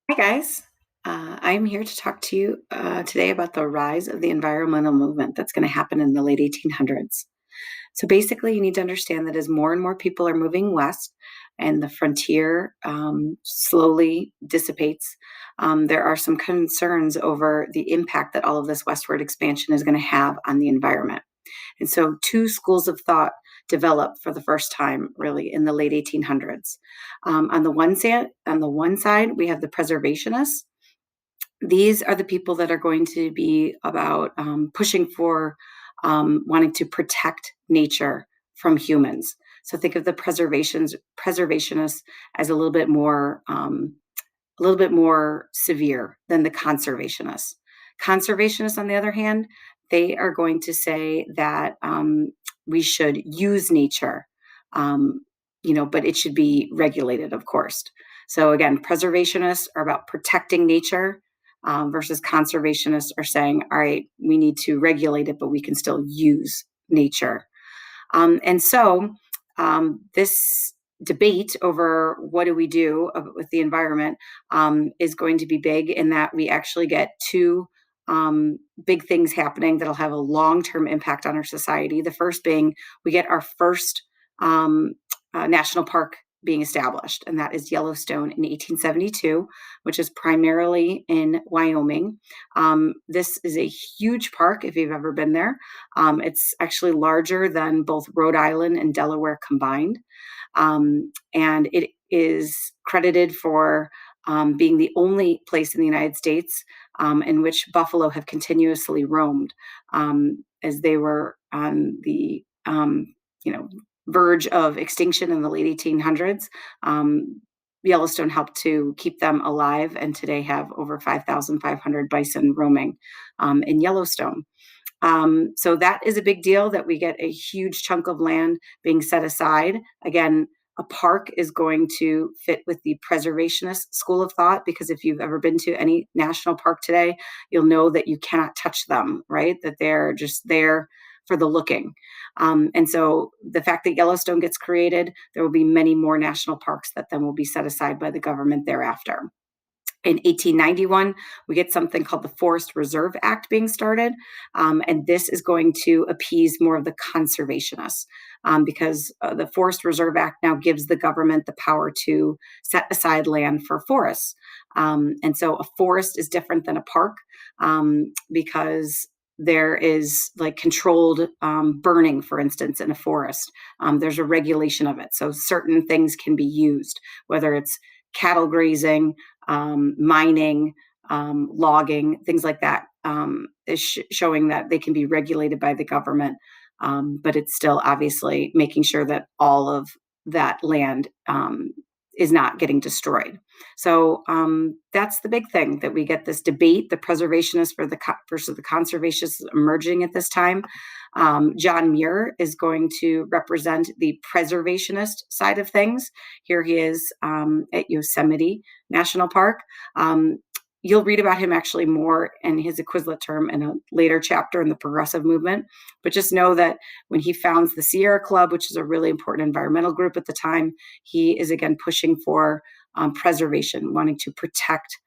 Hi, guys. I'm here to talk to you today about the rise of the environmental movement that's going to happen in the late 1800s. So, basically, you need to understand that as more and more people are moving west and the frontier slowly dissipates, there are some concerns over the impact that all of this westward expansion is going to have on the environment. And so, two schools of thought developed for the first time, really, in the late 1800s. On the one side, we have the preservationists. These are the people that are going to be about pushing for wanting to protect nature from humans. So think of the preservationists as a little bit more severe than the conservationists. Conservationists, on the other hand, they are going to say that we should use nature, um, but it should be regulated, of course. So again, preservationists are about protecting nature, versus conservationists are saying, all right, we need to regulate it, but we can still use nature. And so this debate over what do we do with the environment is going to be big in that we actually get two big things happening that'll have a long-term impact on our society. The first being we get our first um, national park being established, and that is Yellowstone in 1872, which is primarily in Wyoming. This is a huge park if you've ever been there. It's actually larger than both Rhode Island and Delaware combined. And it is credited for being the only place in the United States in which buffalo have continuously roamed, as they were on the you know verge of extinction in the late 1800s. Yellowstone helped to keep them alive, and today have over 5,500 bison roaming in Yellowstone. So that is a big deal that we get a huge chunk of land being set aside. Again, a park is going to fit with the preservationist school of thought, because if you've ever been to any national park today, you'll know that you cannot touch them, right? That they're just there for the looking. And so the fact that Yellowstone gets created, there will be many more national parks that then will be set aside by the government thereafter. In 1891, we get something called the Forest Reserve Act being started. And this is going to appease more of the conservationists, because the Forest Reserve Act now gives the government the power to set aside land for forests. And so a forest is different than a park, because there is like controlled burning, for instance, in a forest. There's a regulation of it. So certain things can be used, whether it's cattle grazing, mining, logging, things like that, is showing that they can be regulated by the government. But it's still obviously making sure that all of that land is not getting destroyed. So that's the big thing, that we get this debate, the preservationists versus the conservationists emerging at this time. John Muir is going to represent the preservationist side of things. Here he is at Yosemite National Park. You'll read about him actually more in his equivalent term in a later chapter in the progressive movement. But just know that when he founds the Sierra Club, which is a really important environmental group at the time, he is again pushing for preservation, wanting to protect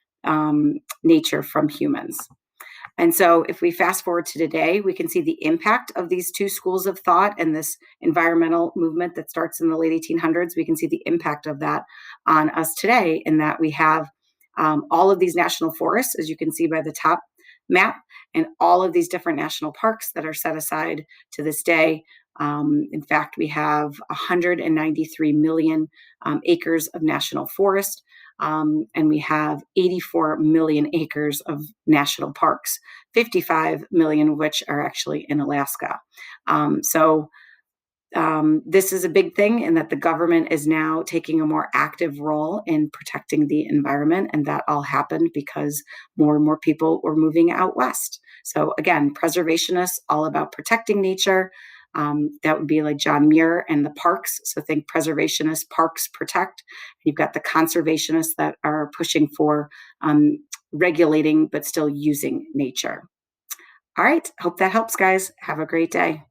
nature from humans. And so, if we fast forward to today, we can see the impact of these two schools of thought and this environmental movement that starts in the late 1800s. We can see the impact of that on us today, in that we have all of these national forests, as you can see by the top map, and all of these different national parks that are set aside to this day. In fact, we have 193 million acres of national forest, and we have 84 million acres of national parks, 55 million of which are actually in Alaska. This is a big thing, in that the government is now taking a more active role in protecting the environment, and that all happened because more and more people were moving out west. So again, preservationists all about protecting nature. That would be like John Muir and the parks. So think preservationists, parks protect. You've got the conservationists that are pushing for regulating but still using nature. All right, hope that helps, guys. Have a great day.